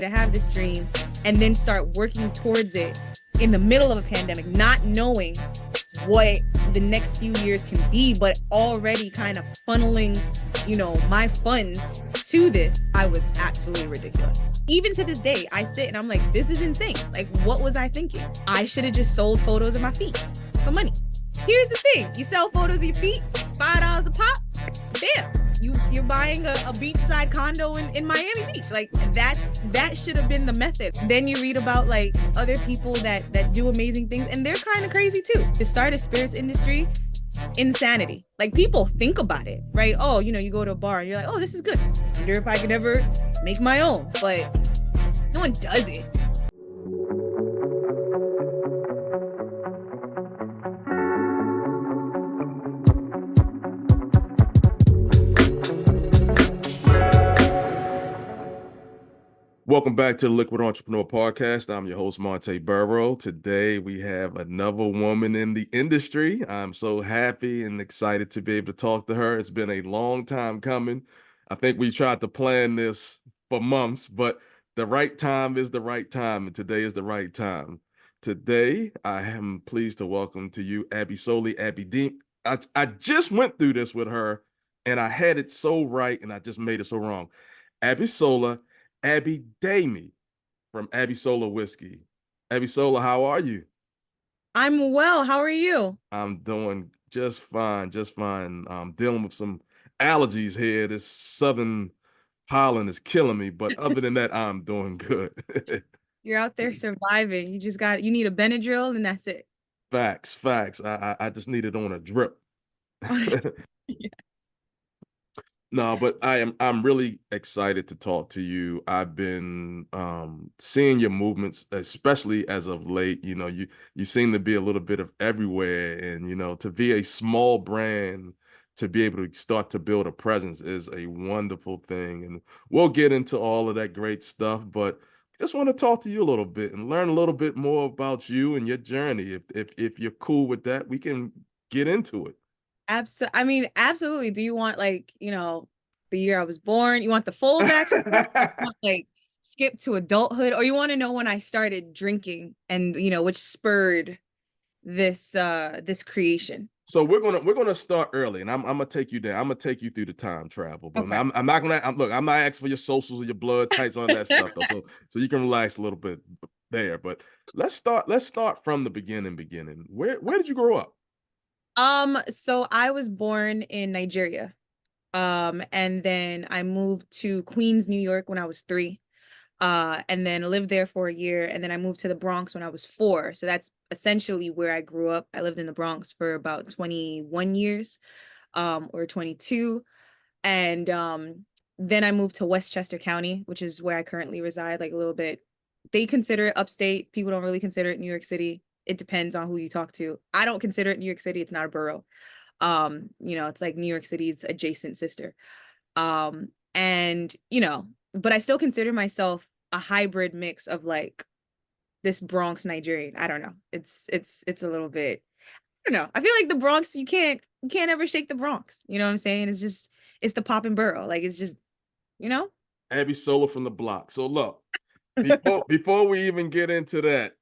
to have this dream and then start working towards it in the middle of a pandemic, not knowing what the next few years can be, but already kind of funneling, my funds to this, I was absolutely ridiculous. Even to this day, I sit and I'm like, this is insane. Like, what was I thinking? I should have just sold photos of my feet for money. Here's the thing. You sell photos of your feet, $5 a pop. Damn. You're buying a beachside condo in Miami Beach. Like, that should have been the method. Then you read about like other people that do amazing things, and they're kind of crazy too. To start a spirits industry, insanity. Like, people think about it, right? Oh, you go to a bar and you're like, oh, this is good. I wonder if I could ever make my own, but no one does it. Welcome back to the Liquid Entrepreneur Podcast. I'm your host, Monte Burrow. Today, we have another woman in the industry. I'm so happy and excited to be able to talk to her. It's been a long time coming. I think we tried to plan this for months, but the right time is the right time, and today is the right time. Today, I am pleased to welcome to you Abisola Abidemi. I just went through this with her, and I had it so right, and I just made it so wrong. Abisola Abidemi from Abisola Whiskey. Abisola, how are you? I'm well. How are you? I'm doing just fine, just fine. I'm dealing with some allergies here. This southern pollen is killing me, but other than that, I'm doing good. You're out there surviving. You need a Benadryl and that's it. Facts. I just need it on a drip. Yeah. No, but I'm really excited to talk to you. I've been seeing your movements, especially as of late. You seem to be a little bit of everywhere, and to be a small brand, to be able to start to build a presence is a wonderful thing. And we'll get into all of that great stuff, but just want to talk to you a little bit and learn a little bit more about you and your journey. If you're cool with that, we can get into it. Absolutely. Do you want the year I was born? You want the full backstory? You want, skip to adulthood, or you want to know when I started drinking and which spurred this creation? So we're gonna start early, and I'm gonna take you there. I'm gonna take you through the time travel, but Okay. I'm not gonna look. I'm not asking for your socials or your blood types, all that stuff though. So you can relax a little bit there. But let's start from the beginning. Where did you grow up? So I was born in Nigeria. And then I moved to Queens, New York when I was 3. And then lived there for a year, and then I moved to the Bronx when I was 4. So that's essentially where I grew up. I lived in the Bronx for about 21 years, or 22. And then I moved to Westchester County, which is where I currently reside, like a little bit. They consider it upstate. People don't really consider it New York City. It depends on who you talk to. I don't consider it New York City. It's not a borough. It's like New York City's adjacent sister. And but I still consider myself a hybrid mix of like this Bronx Nigerian. I don't know. It's a little bit, I don't know. I feel like the Bronx, you can't ever shake the Bronx. You know what I'm saying? It's the pop and borough. Like, it's just, Abisola from the block. So look, before we even get into that,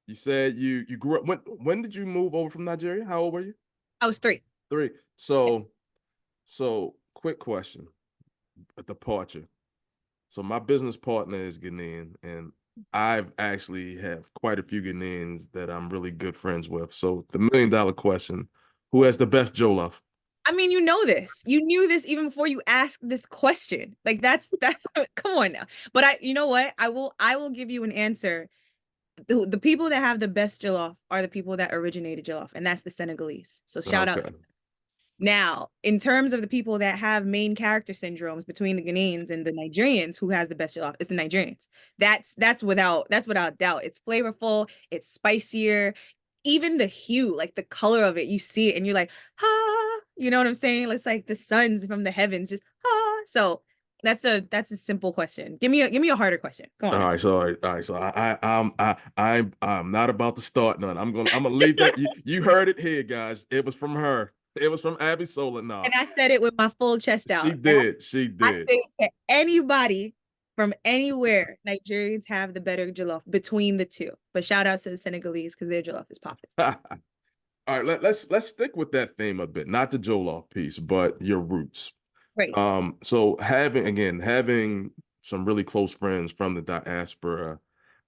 you said you grew up. When did you move over from Nigeria? How old were you? I was 3. 3. So quick question. A departure. So my business partner is Ghanaian, and I've actually have quite a few Ghanaians that I'm really good friends with. So the $1 million question: who has the best jollof? I mean, you know this. You knew this even before you asked this question. Like, that's that. Come on now. But you know what? I will give you an answer. The people that have the best jollof are the people that originated jollof, and that's the Senegalese. So shout out. Now, in terms of the people that have main character syndromes between the Ghanaians and the Nigerians, who has the best jollof? It's the Nigerians. That's without doubt. It's flavorful. It's spicier. Even the hue, like the color of it, you see it and you're like, ah, you know what I'm saying? It's like the suns from the heavens, just ah. So that's a simple question. Give me a harder question. Come on. All right. So I'm not about to start none. I'm gonna leave that. You heard it here, guys. It was from her. It was from Abisola. No. And I said it with my full chest out. She did. I say it to anybody from anywhere. Nigerians have the better jollof between the two. But shout outs to the Senegalese because their jollof is popping. All right, let's stick with that theme a bit, not the Jollof piece, but your roots. Right. So having some really close friends from the diaspora,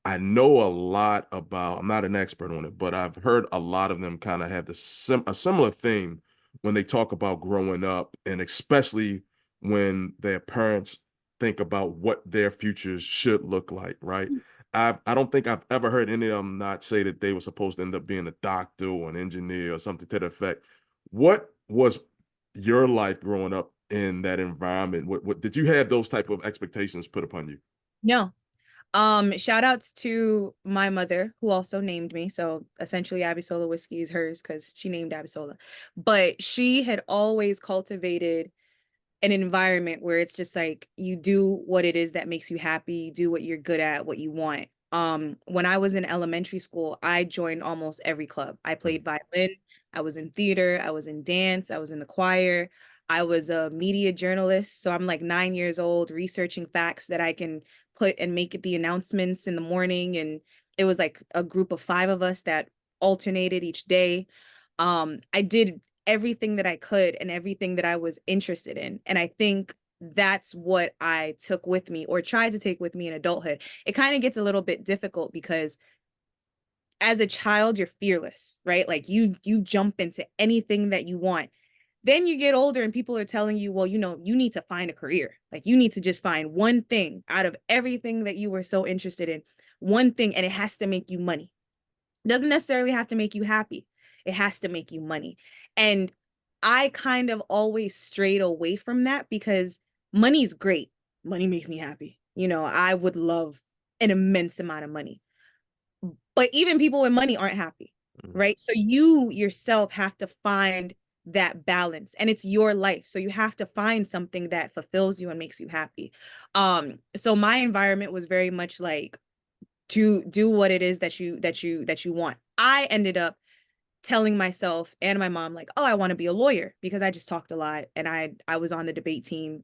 I know a lot about, I'm not an expert on it, but I've heard a lot of them kind of have a similar theme when they talk about growing up, and especially when their parents think about what their futures should look like, right? I don't think I've ever heard any of them not say that they were supposed to end up being a doctor or an engineer or something to the effect. What was your life growing up in that environment? What did you have those type of expectations put upon you? No. Shout outs to my mother who also named me. So essentially Abisola Whiskey is hers because she named Abisola. But she had always cultivated an environment where it's just like you do what it is that makes you happy, you do what you're good at, what you want. When I was in elementary school, I joined almost every club. I played violin, I was in theater, I was in dance, I was in the choir. I was a media journalist, so I'm like 9 years old researching facts that I can put and make it the announcements in the morning. And it was like a group of five of us that alternated each day. I did everything that I could and everything that I was interested in. And I think that's what I took with me or tried to take with me in adulthood. It kind of gets a little bit difficult because as a child you're fearless, right? Like you jump into anything that you want. Then you get older and people are telling you, well, you need to find a career. Like you need to just find one thing out of everything that you were so interested in, one thing, and it has to make you money. It doesn't necessarily have to make you happy. It has to make you money. And I kind of always strayed away from that because money's great. Money makes me happy. I would love an immense amount of money. But even people with money aren't happy, Mhm. right? So you yourself have to find that balance and it's your life. So you have to find something that fulfills you and makes you happy. So my environment was very much like to do what it is that you want. I ended up telling myself and my mom like, "Oh, I want to be a lawyer" because I just talked a lot and I was on the debate team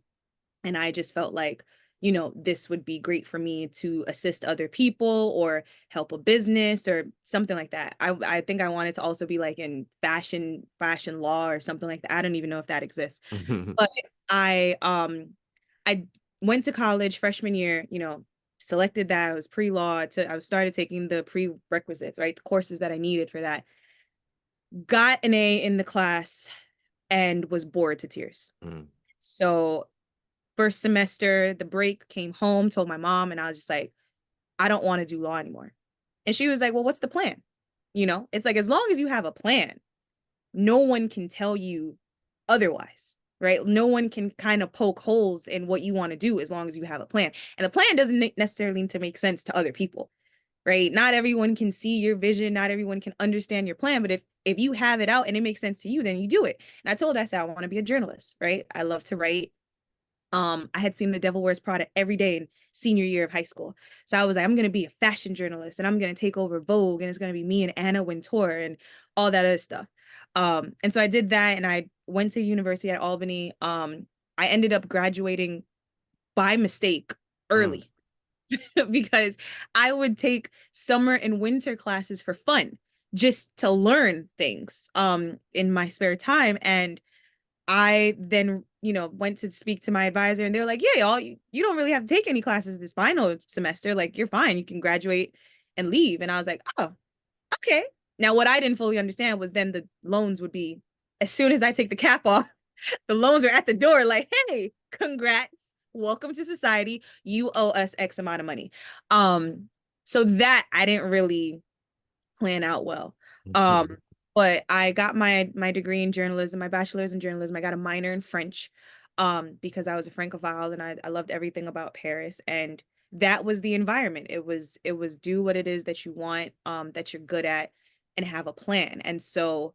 and I just felt like, this would be great for me to assist other people or help a business or something like that. I think I wanted to also be like in fashion law or something like that. I don't even know if that exists. But I went to college freshman year, selected that. I was pre-law. I started taking the prerequisites, right? The courses that I needed for that. Got an A in the class and was bored to tears. Mhm. So first semester, the break, came home, told my mom, and I was just like, I don't want to do law anymore. And she was like, well, what's the plan? It's like, as long as you have a plan, no one can tell you otherwise, right? No one can kind of poke holes in what you want to do as long as you have a plan. And the plan doesn't necessarily need to make sense to other people, right? Not everyone can see your vision, not everyone can understand your plan, but if you have it out and it makes sense to you, then you do it. And I said I want to be a journalist, right? I love to write. I had seen The Devil Wears Prada every day in senior year of high school. So I was like, I'm gonna be a fashion journalist and I'm gonna take over Vogue and it's gonna be me and Anna Wintour and all that other stuff. And so I did that and I went to university at Albany. I ended up graduating by mistake Mhm. early because I would take summer and winter classes for fun just to learn things in my spare time. And I then, went to speak to my advisor and they're like, yeah, y'all, you don't really have to take any classes this final semester. Like, you're fine. You can graduate and leave. And I was like, oh, okay. Now, what I didn't fully understand was then the loans would be, as soon as I take the cap off, the loans are at the door, like, hey, congrats. Welcome to society. You owe us X amount of money. So that I didn't really plan out well. Um, Mhm. but I got my degree in journalism, my bachelor's in journalism. I got a minor in French, because I was a Francophile and I loved everything about Paris. And that was the environment. It was do what it is that you want, that you're good at, and have a plan. And so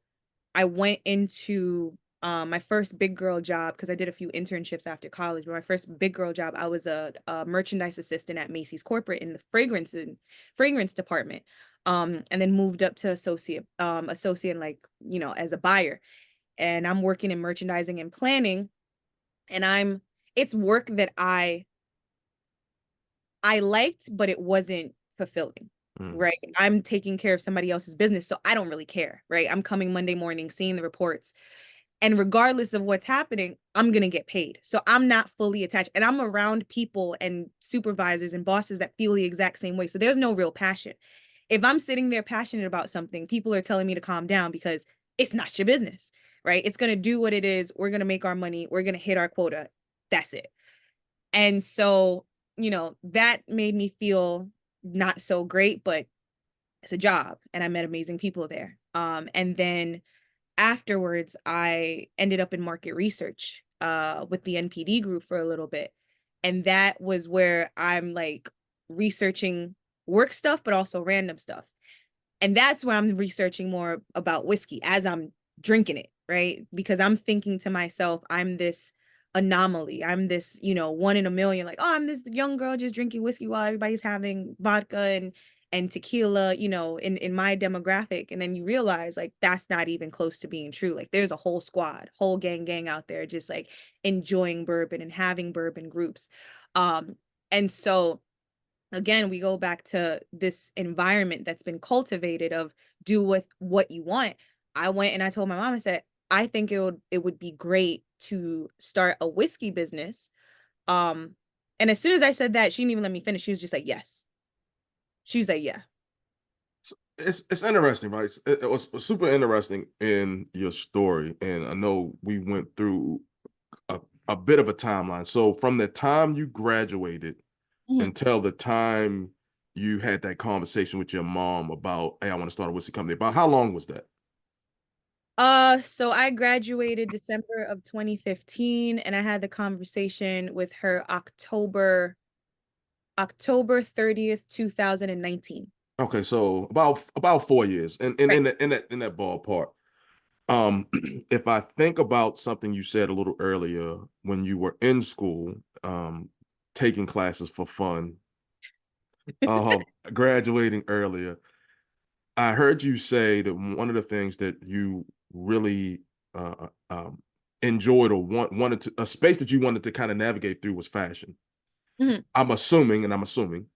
I went into my first big girl job because I did a few internships after college. But my first big girl job, I was a merchandise assistant at Macy's corporate in the fragrance department. And then moved up to associate like, as a buyer. And I'm working in merchandising and planning. And it's work that I I liked, but it wasn't fulfilling. Mm. Right. I'm taking care of somebody else's business. So I don't really care. Right. I'm coming Monday morning, seeing the reports. And regardless of what's happening, I'm going to get paid. So I'm not fully attached. And I'm around people and supervisors and bosses that feel the exact same way. So there's no real passion. If I'm sitting there passionate about something, people are telling me to calm down because it's not your business, right? It's going to do what it is. We're going to make our money. We're going to hit our quota. That's it. And so, that made me feel not so great, but it's a job. And I met amazing people there. And then afterwards, I ended up in market research with the NPD group for a little bit. And that was where I'm like researching work stuff, but also random stuff. And that's where I'm researching more about whiskey as I'm drinking it, right? Because I'm thinking to myself, I'm this anomaly. I'm this, one in a million, like, oh, I'm this young girl just drinking whiskey while everybody's having vodka and tequila, in my demographic. And then you realize like that's not even close to being true. Like there's a whole squad, whole gang out there just like enjoying bourbon and having bourbon groups. And so again, we go back to this environment that's been cultivated of do with what you want. I went and I told my mom, I said, I think it would be great to start a whiskey business. Um, and as soon as I said that, she didn't even let me finish. She was just like, yes. She was like, yeah. It's interesting, right? It was super interesting in your story, and I know we went through a, a bit of a timeline. So from the time you graduated Mhm. until the time you had that conversation with your mom about, hey, I want to start a whiskey company. About how long was that? So I graduated December of 2015 and I had the conversation with her October 30th, 2019. Okay, so about 4 years, and Right. in that ballpark. Um, if I think about something you said a little earlier when you were in school, taking classes for fun, graduating earlier, I heard you say that one of the things that you really enjoyed or wanted to a space that you wanted to kind of navigate through was fashion. Mhm. I'm assuming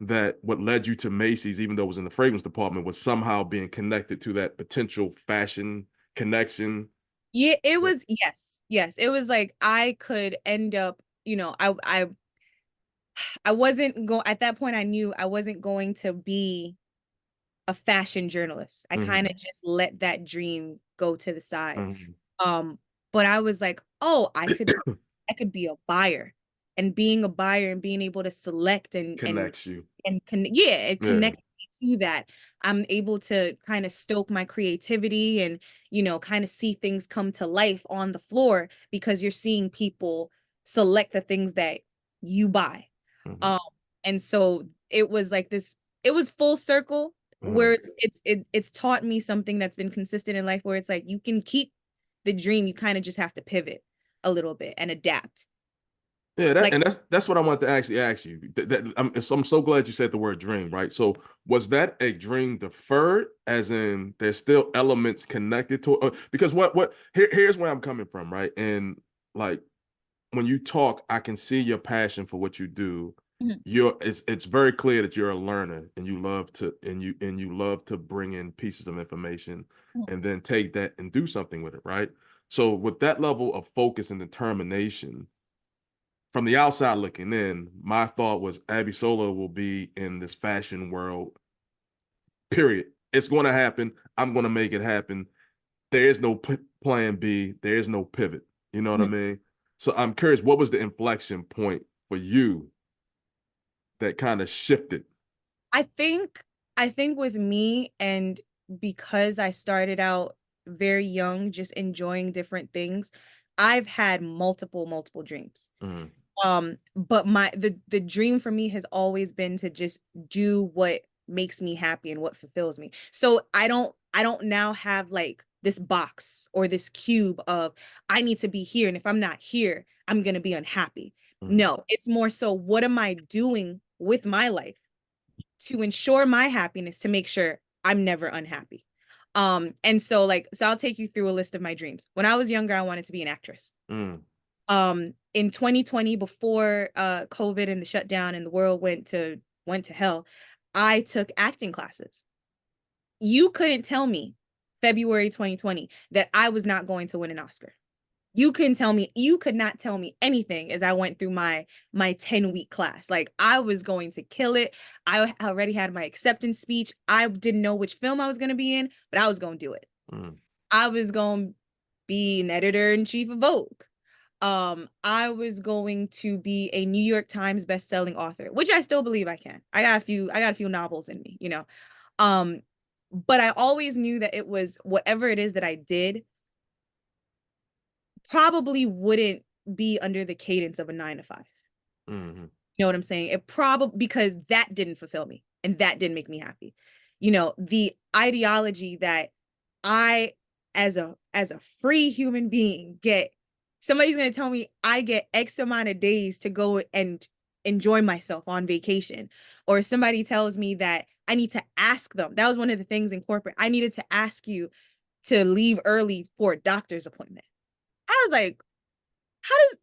that what led you to Macy's, even though it was in the fragrance department, was somehow being connected to that potential fashion connection. Yeah, it Yeah. was yes. Yes, it was like I could end up, I wasn't going at that point I knew I wasn't going to be a fashion journalist. I kind Mhm, of just let that dream go to the side. mhm. Um, but I was like, oh, I could be a buyer. And being a buyer and being able to select Connects you. yeah, it Yeah. connects me to that. I'm able to kind of stoke my creativity and, kind of see things come to life on the floor because you're seeing people select the things that you buy. Mhm, Um, and so it was like this, it was full circle where mhm. it's taught me something that's been consistent in life where it's like you can keep the dream, you kind of just have to pivot a little bit and adapt. Yeah, Like, that's what I want to actually ask you. I'm so glad you said the word dream, right? So was that a dream deferred, as in there's still elements connected to it? Because here's where I'm coming from, right? And like when you talk, I can see your passion for what you do. mhm, It's very clear that you're a learner and you love to bring in pieces of information mhm. and then take that and do something with it, right? So with that level of focus and determination, from the outside looking in, my thought was Abisola will be in this fashion world, period. It's going to happen. I'm going to make it happen. There is no plan B. There is no pivot. You know what I Mhm. mean? So I'm curious, what was the inflection point for you that kind of shifted? I think I think with me and because I started out very young, just enjoying different things, I've had multiple dreams. Mm, But the dream for me has always been to just do what makes me happy and what fulfills me. So I don't now have like this box or this cube of I need to be here, and if I'm not here, I'm gonna be unhappy. mm, No, it's more so what am I doing with my life to ensure my happiness to make sure I'm never unhappy. And so I'll take you through a list of my dreams. When I was younger, I wanted to be an actress. mm. In 2020, before COVID and the shutdown and the world went to hell, I took acting classes. You couldn't tell me February 2020 that I was not going to win an Oscar. You could not tell me anything as I went through my 10-week class. Like I was going to kill it. I already had my acceptance speech. I didn't know which film I was going to be in, but I was going to do it. Mm, I was going to be an editor in chief of Vogue. I was going to be a New York Times best-selling author, which I still believe I can. I got a few novels in me. Um, but I always knew that it was whatever it is that I did probably wouldn't be under the cadence of a 9 to 5. mhm, You know what I'm saying? It probably because that didn't fulfill me and that didn't make me happy. The ideology that I as a free human being get somebody's going to tell me I get X amount of days to go and enjoy myself on vacation, or somebody tells me that I need to ask them. That was one of the things in corporate. I needed to ask you to leave early for a doctor's appointment. I was like, how does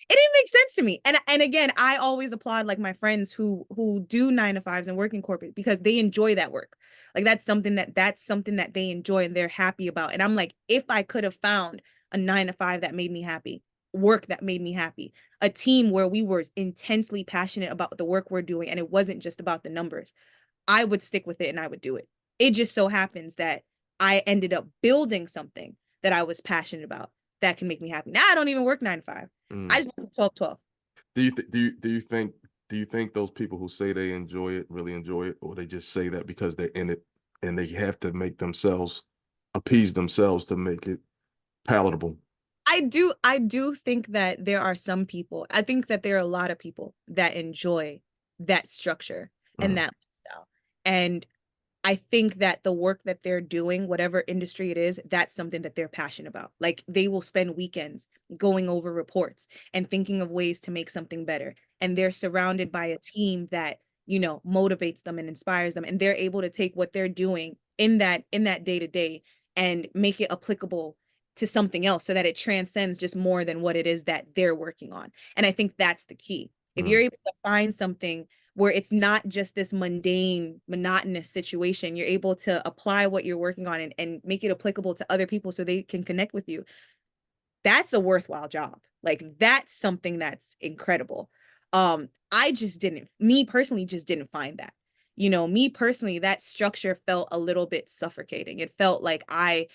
it didn't make sense to me. And again, I always applaud like my friends who do 9 to 5s and work in corporate because they enjoy that work. Like that's something that they enjoy and they're happy about. And I'm like, if I could have found a 9 to 5 that made me happy, work that made me happy, a team where we were intensely passionate about the work we're doing and it wasn't just about the numbers, I would stick with it and I would do it. It just so happens that I ended up building something that I was passionate about that can make me happy. Now I don't even work 9 to 5. I mm. just work 12-12. Do you think those people who say they enjoy it really enjoy it, or they just say that because they're in it and they have to make themselves appease themselves to make it palatable? I do think that there are some people. I think that there are a lot of people that enjoy that structure and Mm, that lifestyle. And I think that the work that they're doing, whatever industry it is, that's something that they're passionate about. Like they will spend weekends going over reports and thinking of ways to make something better. And they're surrounded by a team that, motivates them and inspires them. And they're able to take what they're doing in that day to day and make it applicable to something else so that it transcends just more than what it is that they're working on. And I think that's the key. If you're mm. able to find something where it's not just this mundane, monotonous situation. You're able to apply what you're working on and make it applicable to other people so they can connect with you. That's a worthwhile job. Like that's something that's incredible. I just didn't, me personally, just didn't find that. Me personally, that structure felt a little bit suffocating. It felt like I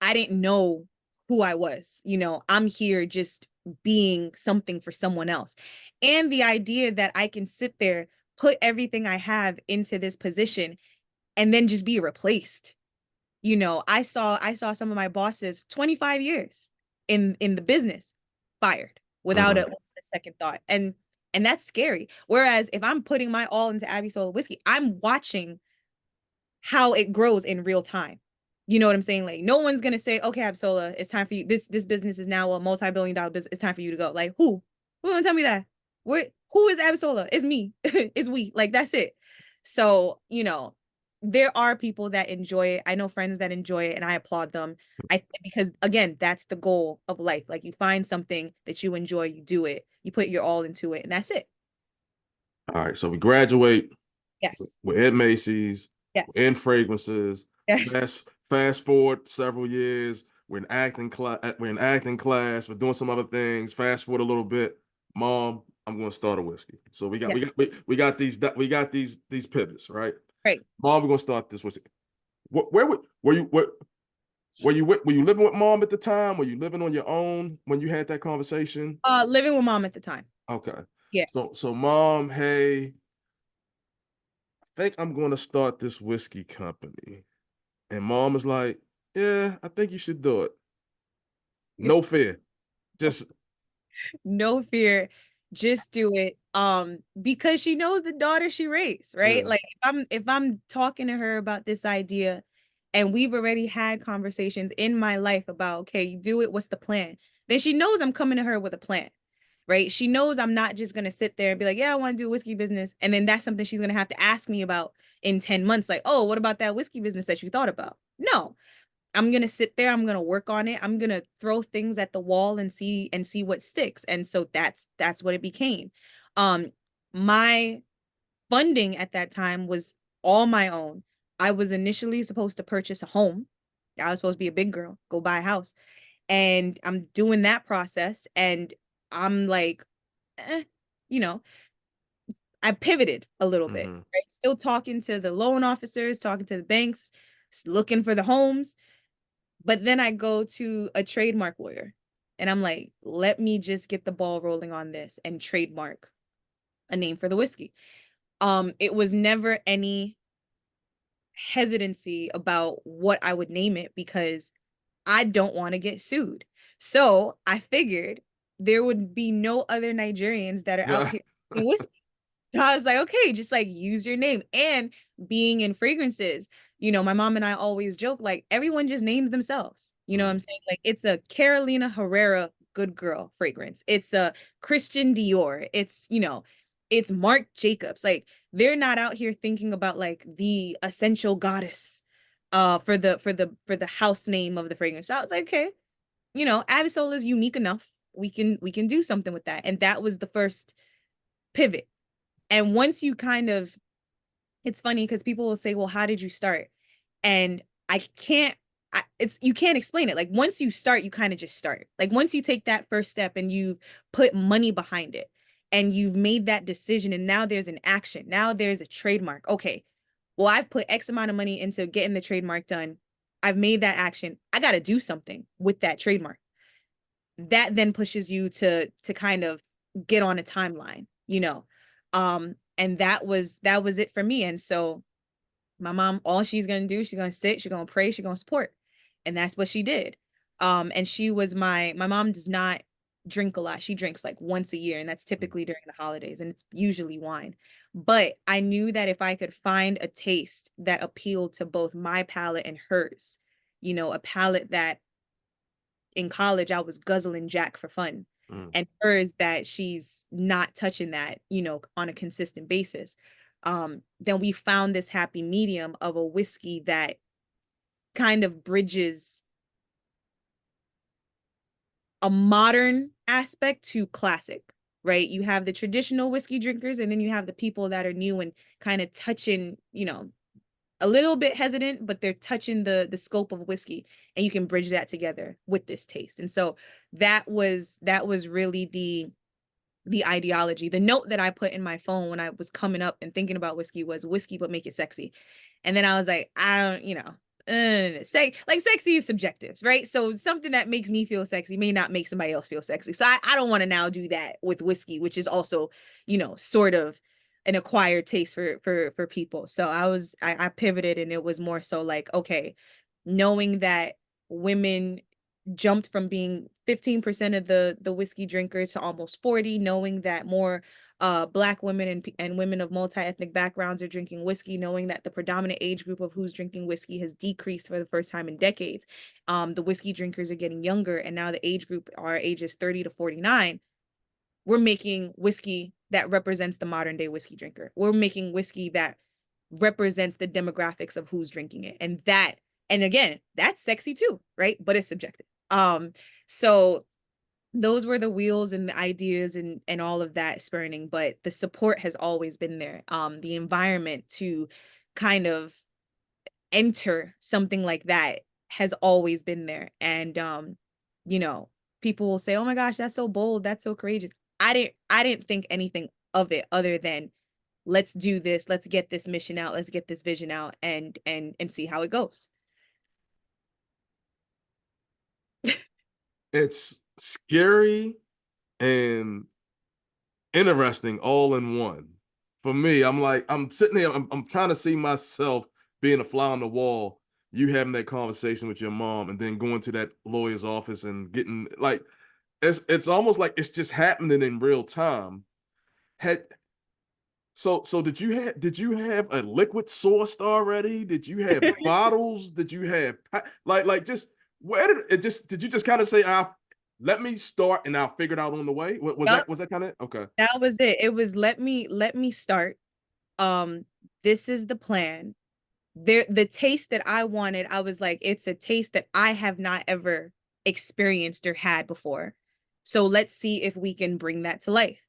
didn't know who I was. I'm here just being something for someone else. And the idea that I can sit there, put everything I have into this position and then just be replaced. I saw some of my bosses 25 years in the business fired without a, Mhm. a second thought. And that's scary. Whereas if I'm putting my all into Abisola Whiskey, I'm watching how it grows in real time. You know what I'm saying? Like no one's gonna say, okay, Absola, it's time for you. This business is now a multi-billion-dollar business. It's time for you to go. Like who? Who gonna tell me that? Who is Absola? It's me. It's we. Like that's it. So, there are people that enjoy it. I know friends that enjoy it and I applaud them. Because again, that's the goal of life. Like you find something that you enjoy, you do it, you put your all into it, and that's it. All right, so we graduate. Yes. We're at Macy's. We're Yes. in fragrances. Yes. Fast forward several years. We're in acting class. We're in acting class. We're doing some other things. Fast forward a little bit. Mom, I'm going to start a whiskey. So we got Yes. we got we got these pivots, right? Right. Mom, we're going to start this whiskey. Where were you? Were you living with mom at the time? Were you living on your own when you had that conversation? Living with mom at the time. Okay. Yeah. So mom, hey, I think I'm going to start this whiskey company. And mom was like, yeah, I think you should do it. No fear. Just, No fear. Just do it. Because she knows the daughter she raised, right? yeah. Like if I'm talking to her about this idea and we've already had conversations in my life about, okay, you do it, what's the plan? Then she knows I'm coming to her with a plan, right? She knows I'm not just gonna sit there and be like, yeah, I want to do a whiskey business. And then that's something she's gonna have to ask me about in 10 months. Like, oh, what about that whiskey business that you thought about? No, I'm gonna sit there, I'm gonna work on it, I'm gonna throw things at the wall and see what sticks. And so that's what it became. Um, my funding at that time was all my own. I was initially supposed to purchase a home. I was supposed to be a big girl, go buy a house. And I'm doing that process and I'm like, eh, you know, I pivoted a little bit, Mm-hmm. right? Still talking to the loan officers, talking to the banks, looking for the homes. But then I go to a trademark lawyer and I'm like, let me just get the ball rolling on this and trademark a name for the whiskey. It was never any hesitancy about what I would name it because I don't want to get sued. So I figured there would be no other Nigerians that are out Yeah. here in whiskey. So I was like, okay, just like use your name. And being in fragrances, my mom and I always joke, like everyone just names themselves. You know what I'm Mm, saying? Like it's a Carolina Herrera good girl fragrance. It's a Christian Dior. It's Marc Jacobs. Like they're not out here thinking about like the essential goddess for the house name of the fragrance. So I was like, okay, Abisola is unique enough. We can do something with that. And that was the first pivot. And once you kind of, it's funny because people will say, well, how did you start? And I can't, you can't explain it. Like once you start, you kind of just start. Like once you take that first step and you've put money behind it and you've made that decision and now there's an action. Now there's a trademark. Okay. Well, I've put X amount of money into getting the trademark done. I've made that action. I got to do something with that trademark. That then pushes you to kind of get on a timeline, and that was it for me. And so my mom, all she's gonna do, she's gonna sit, she's gonna pray, she's gonna support. And that's what she did. And she was my mom does not drink a lot. She drinks like once a year, and that's mm, typically during the holidays, and it's usually wine. But I knew that if I could find a taste that appealed to both my palate and hers, a palate that in college I was guzzling Jack for fun. mm. And hers that she's not touching that, on a consistent basis. Then we found this happy medium of a whiskey that kind of bridges a modern aspect to classic, right? You have the traditional whiskey drinkers, and then you have the people that are new and kind of touching, a little bit hesitant, but they're touching the scope of whiskey, and you can bridge that together with this taste. And so that was really the ideology. The note that I put in my phone when I was coming up and thinking about whiskey was whiskey, but make it sexy. And then I was like, I don't, say like sexy is subjective, right? So something that makes me feel sexy may not make somebody else feel sexy. So I don't want to now do that with whiskey, which is also, sort of an acquired taste for people. So I pivoted and it was more so like, okay, knowing that women jumped from being 15% of the whiskey drinkers to almost 40, knowing that more black women and women of multi-ethnic backgrounds are drinking whiskey, knowing that the predominant age group of who's drinking whiskey has decreased for the first time in decades. The whiskey drinkers are getting younger, and now the age group are ages 30 to 49. We're making whiskey that represents the modern day whiskey drinker. We're making whiskey that represents the demographics of who's drinking it. And again, that's sexy too, right? But it's subjective. So those were the wheels and the ideas and all of that spurning, but the support has always been there. The environment to kind of enter something like that has always been there. And you know, people will say, "Oh my gosh, that's so bold, that's so courageous." I didn't think anything of it other than let's do this, let's get this mission out, let's get this vision out and see how it goes. It's scary and interesting all in one. For me, I'm like, I'm sitting here, I'm trying to see myself being a fly on the wall, you having that conversation with your mom, and then going to that lawyer's office and getting like it's almost like it's just happening in real time. Had so did you have a liquid sourced already? Did you have bottles? Did you have like just where did it just did you just kind of say, let me start and I'll figure it out on the way? Was Yup, that kind of okay? that was it. It was let me start. Um, this is the plan. the taste that I wanted, I was like, it's a taste that I have not ever experienced or had before. So let's see if we can bring that to life.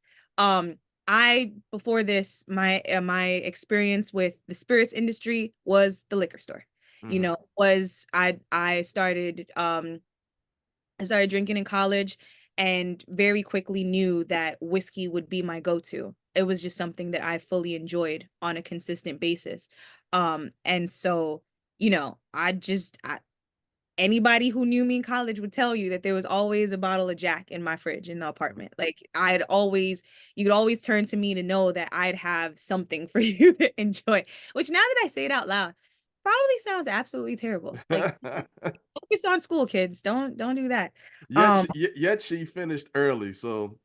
I before this, my experience with the spirits industry was the liquor store. You Hmm. know, was I started drinking in college and very quickly knew that whiskey would be my go-to. It was just something that I fully enjoyed on a consistent basis. And so, anybody who knew me in college would tell you that there was always a bottle of Jack in my fridge in the apartment. Like you could always turn to me to know that I'd have something for you to enjoy, which now that I say it out loud, probably sounds absolutely terrible. Like focus on school, kids. Don't do that. Um, Yet she finished early, so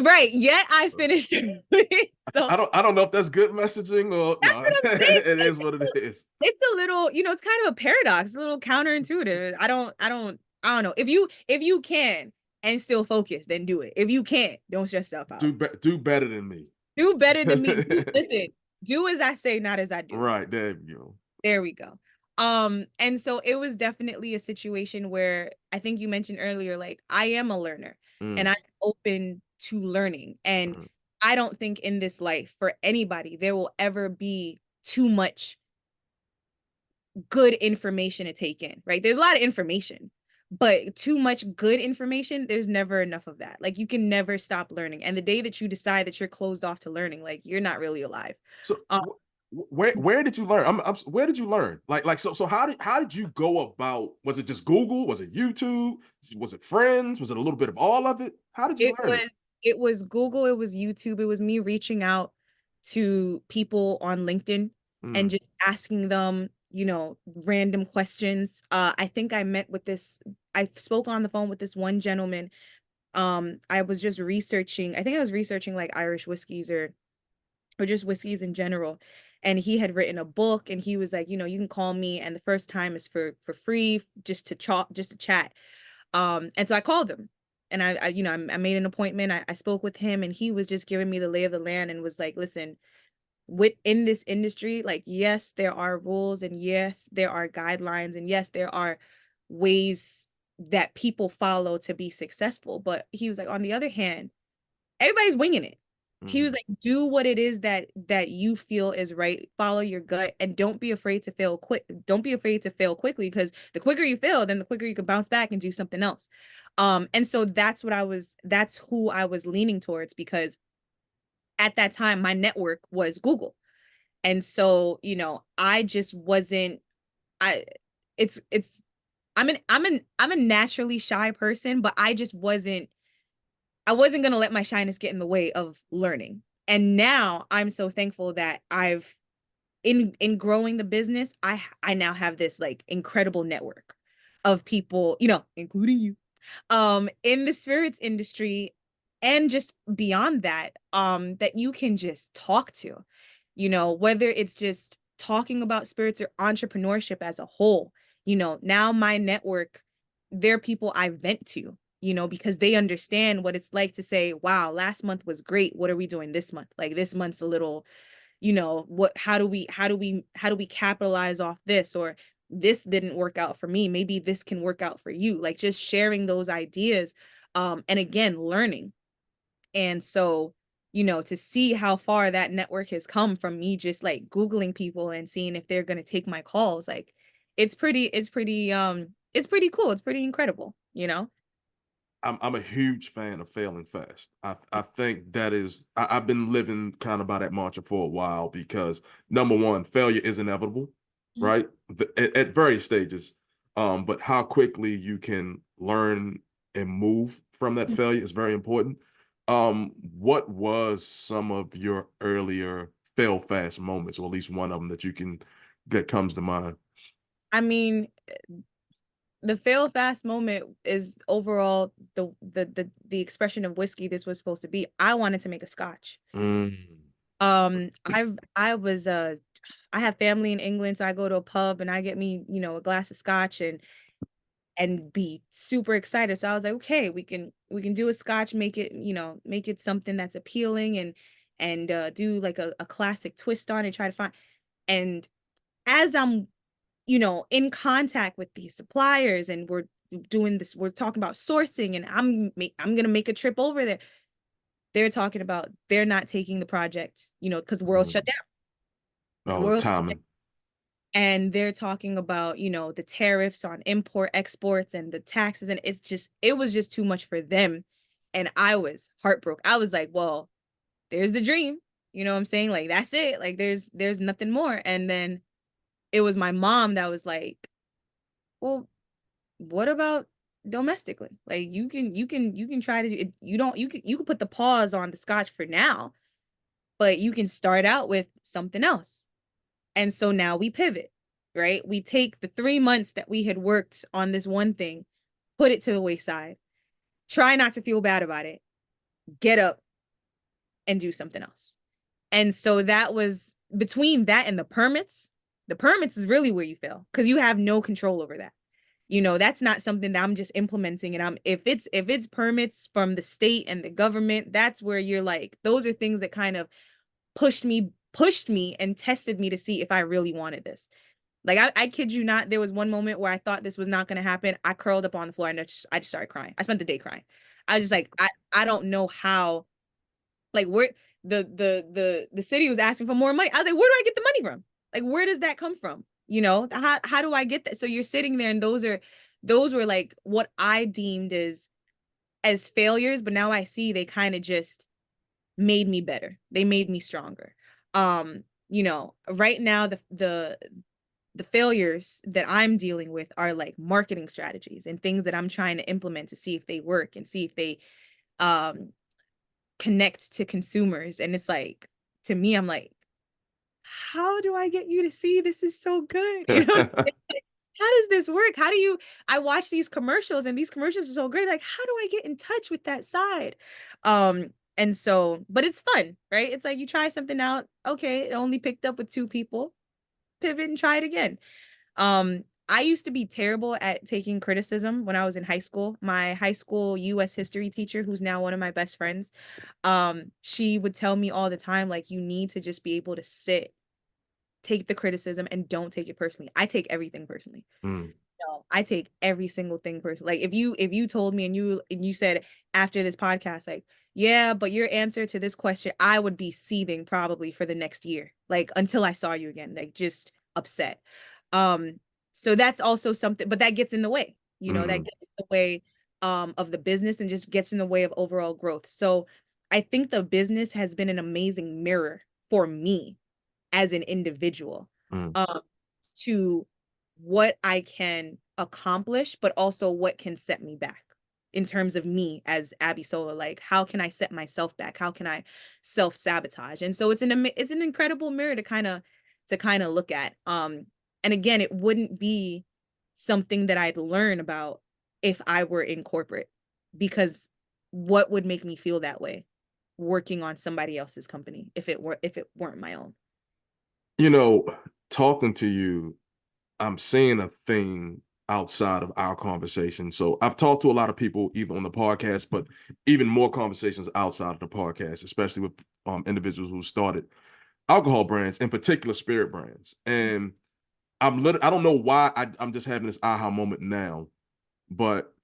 right. Yet I finished early. So I don't know if that's good messaging or that's no. what I'm saying. It Like is what it is. it's a little, it's kind of a paradox, a little counterintuitive. I don't know. If you can and still focus, then do it. If you can't, don't stress yourself out. Do better than me. Do better than me. Listen, do as I say, not as I do. Right, there you go. There we go. And so it was definitely a situation where I think you mentioned earlier, like I am a learner and Mm, I'm open to learning. And mm. I don't think in this life for anybody there will ever be too much good information to take in, right? There's a lot of information, but too much good information, there's never enough of that. Like you can never stop learning. And the day that you decide that you're closed off to learning, like you're not really alive. So Um, where did you learn? Where did you learn? So how did you go about? Was it just Google? Was it YouTube? Was it friends? Was it a little bit of all of it? How did you it learn it? was it was Google, it was YouTube, it was me reaching out to people on LinkedIn and Mm, just asking them, random questions. I think I spoke on the phone with this one gentleman. I was just researching, I think I was researching like Irish whiskeys or just whiskeys in general. And he had written a book and he was like, you can call me and the first time is for free, just to chat. And so I called him and I made an appointment. I spoke with him and he was just giving me the lay of the land and was like, listen, within this industry, like, yes, there are rules and yes, there are guidelines and yes, there are ways that people follow to be successful. But he was like, on the other hand, everybody's winging it. He was mhm. like, do what it is that you feel is right. Follow your gut and don't be afraid to fail quick. Don't be afraid to fail quickly because the quicker you fail, then the quicker you can bounce back and do something else. And so that's who I was leaning towards because at that time my network was Google. And so, I just wasn't I it's I'm a naturally shy person, but I wasn't going to let my shyness get in the way of learning. And now I'm so thankful that I've in growing the business, I now have this like incredible network of people, including you, in the spirits industry and just beyond that, that you can just talk to, whether it's just talking about spirits or entrepreneurship as a whole. Now my network, they're people I vent to, because they understand what it's like to say, wow, last month was great. What are we doing this month? Like this month's a little, what how do we capitalize off this, or this didn't work out for me, maybe this can work out for you, like just sharing those ideas, and again learning. And so, to see how far that network has come from me just like googling people and seeing if they're going to take my calls, like it's pretty cool, it's pretty incredible. I'm a huge fan of failing fast. I think that is I've been living kind of by that mantra for a while because number one, failure is inevitable, Mhm. right? At various stages. But how quickly you can learn and move from that failure is very important. What was some of your earlier fail fast moments, or at least one of them that comes to mind? I mean, the fail fast moment is overall the expression of whiskey this was supposed to be. I wanted to make a scotch. Mm. I have family in England, so I go to a pub and I get me, a glass of scotch and be super excited. So I was like, okay, we can do a scotch, make it something that's appealing and do like a classic twist on it, try to find. And as I'm, in contact with these suppliers and we're doing this, we're talking about sourcing and I'm going to make a trip over there. They're talking about they're not taking the project, because the world's shut Mm. down. The Oh, world timing. and they're talking about, the tariffs on import exports and the taxes and it was just too much for them. And I was heartbroken. I was like, well, there's the dream. You know what I'm saying? Like that's it. Like there's nothing more. And then it was my mom that was like, well, what about domestically? Like you can try to do it. You can put the pause on the scotch for now, but you can start out with something else. And so now we pivot, right? We take the 3 months that we had worked on this one thing, put it to the wayside, try not to feel bad about it, get up and do something else. And so that was between that and the permits. The permits is really where you fail because you have no control over that. That's not something that I'm just implementing. And if it's permits from the state and the government, that's where you're like, those are things that kind of pushed me and tested me to see if I really wanted this. Like I kid you not, there was one moment where I thought this was not going to happen. I curled up on the floor and I just started crying. I spent the day crying. I was just like, I don't know how, like where the city was asking for more money. I was like, where do I get the money from? Like where does that come from? How do I get that? So you're sitting there and those were like what I deemed as failures, but now I see they kind of just made me better. They made me stronger. Right now the failures that I'm dealing with are like marketing strategies and things that I'm trying to implement to see if they work and see if they um connect to consumers. And it's like, to me, I'm like, how do I get you to see this is so good? How does this work? I watch these commercials and these commercials are so great. Like, how do I get in touch with that side? And so, but it's fun, right? It's like you try something out. Okay, it only picked up with two people, pivot and try it again. I used to be terrible at taking criticism when I was in high school. My high school US history teacher, who's now one of my best friends, she would tell me all the time, like, you need to just be able to sit, take the criticism, and don't take it personally. I take everything personally. Mm. No, I take every single thing personally. Like if you told me and you said after this podcast, like, yeah, but your answer to this question, I would be seething probably for the next year, like until I saw you again, like just upset. Um, so that's also something, but that gets in the way, that Mm. gets in the way of the business and just gets in the way of overall growth. So I think the business has been an amazing mirror for me as an individual. Mm. Um, to what I can accomplish, but also what can set me back in terms of me as Abisola. Like, how can I set myself back? How can I self-sabotage? And so it's an incredible mirror to kind of look at. And again, it wouldn't be something that I'd learn about if I were in corporate, because what would make me feel that way working on somebody else's company if it weren't my own? You know, talking to you, I'm seeing a thing outside of our conversation. So I've talked to a lot of people, either on the podcast, but even more conversations outside of the podcast, especially with individuals who started alcohol brands, in particular spirit brands. And I don't know why I'm just having this aha moment now, but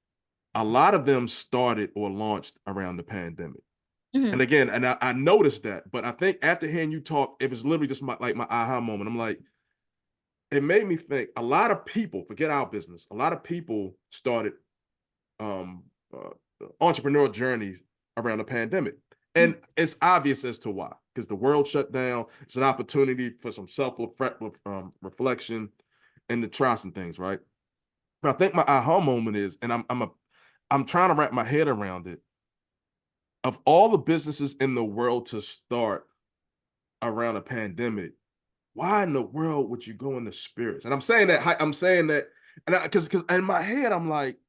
a lot of them started or launched around the pandemic. Mhm. And again, and I noticed that, but I think after hearing you talk, it was literally just my aha moment. I'm like, it made me think a lot of people, forget our business, a lot of people started um uh, entrepreneurial journeys around the pandemic. And Mhm. it's obvious as to why, because the world shut down. It's an opportunity for some reflection and to try some things, right? But I think my aha moment is, and I'm trying to wrap my head around it. Of all the businesses in the world to start around a pandemic, why in the world would you go into spirits? And I'm saying that, and because in my head I'm like,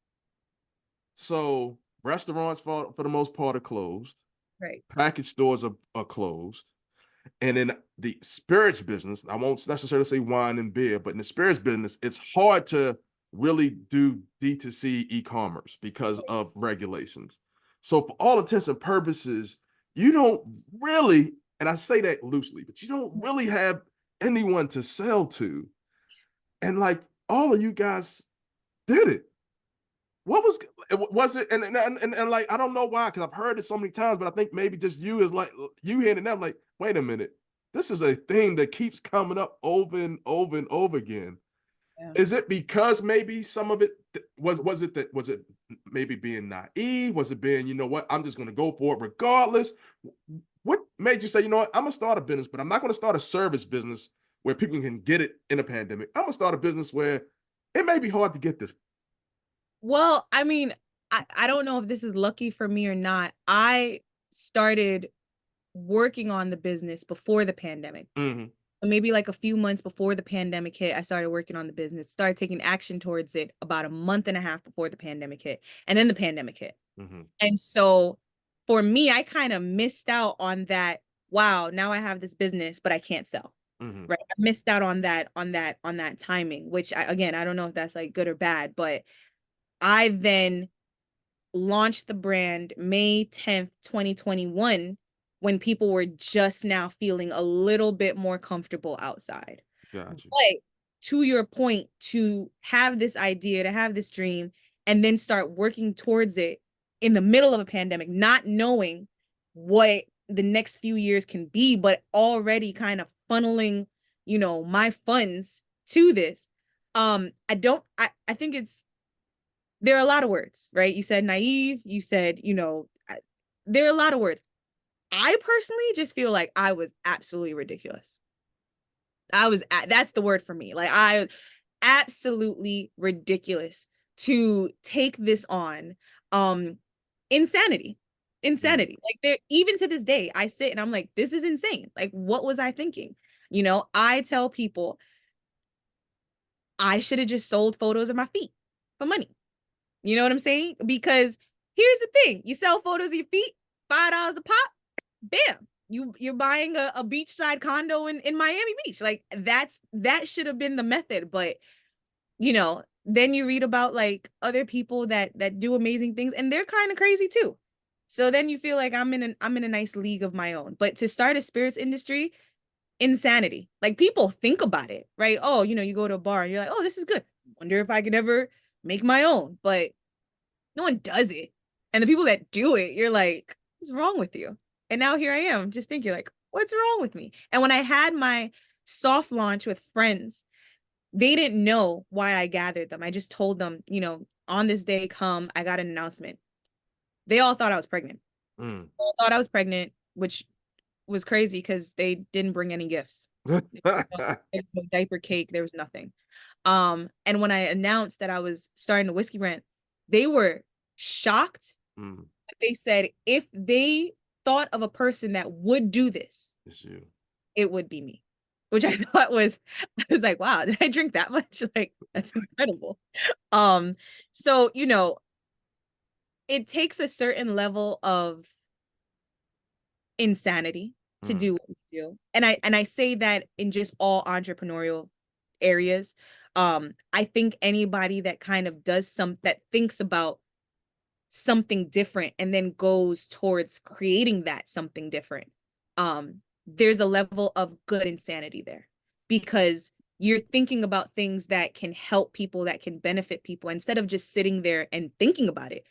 so restaurants for the most part are closed, Right. package stores are closed, and in the spirits business, I won't necessarily say wine and beer, but in the spirits business, it's hard to really do D2C e-commerce because of regulations. So for all intents and purposes, you don't really, and I say that loosely, but you don't really have anyone to sell to. And like all of you guys did it. What was it? And like I don't know why, because I've heard it so many times, but I think maybe just you is like you hearing them like, wait a minute, this is a thing that keeps coming up over and over and over again. Yeah. Is it because maybe some of it was it maybe being naive? Was it being, you know what, I'm just gonna go for it regardless? What made you say, you know what, I'm gonna start a business, but I'm not gonna start a service business where people can get it in a pandemic. I'm gonna start a business where it may be hard to get this. Well, I mean, I don't know if this is lucky for me or not. I started working on the business before the pandemic. Mm-hmm. Maybe like a few months before the pandemic hit, I started working on the business, started taking action towards it about a month and a half before the pandemic hit. And then the pandemic hit. Mm-hmm. And so for me, I kind of missed out on that. Wow, now I have this business, but I can't sell. Mm-hmm. Right. I missed out on that timing, which again, I don't know if that's like good or bad, but I then launched the brand May 10th, 2021, when people were just now feeling a little bit more comfortable outside. Got you. But to your point, to have this idea, to have this dream, and then start working towards it in the middle of a pandemic, not knowing what the next few years can be, but already kind of funneling, my funds to this. I think there are a lot of words, right? You said naive, you said, there are a lot of words. I personally just feel like I was absolutely ridiculous. That's the word for me. Like, I absolutely ridiculous to take this on. Um, insanity. Mm. Insanity. Like, there, even to this day, I sit and I'm like, this is insane. Like, what was I thinking? I tell people I should have just sold photos of my feet for money. You know what I'm saying? Because here's the thing: you sell photos of your feet, $5 a pop, bam. You're buying a beachside condo in Miami Beach. Like, that should have been the method. But then you read about like other people that do amazing things, and they're kind of crazy too. So then you feel like I'm in a nice league of my own. But to start a spirits industry, insanity. Like, people think about it, right? Oh, you go to a bar and you're like, oh, this is good. Wonder if I could ever make my own. But no one does it. And the people that do it, you're like, what's wrong with you? And now here I am, just thinking like, what's wrong with me? And when I had my soft launch with friends, they didn't know why I gathered them. I just told them, on this day come, I got an announcement. They all thought I was pregnant. Mm. All thought I was pregnant, which was crazy because they didn't bring any gifts. There was no diaper cake, there was nothing. And when I announced that I was starting a whiskey brand, they were shocked. Mm. They said if they thought of a person that would do this, It's you. it would be me. Which I thought I was like, wow, did I drink that much? Like, that's incredible. Um, so it takes a certain level of insanity to Mm. do what we do. And I say that in just all entrepreneurial areas. I think anybody that kind of that thinks about something different and then goes towards creating that something different, there's a level of good insanity there, because you're thinking about things that can help people, that can benefit people, instead of just sitting there and thinking about it.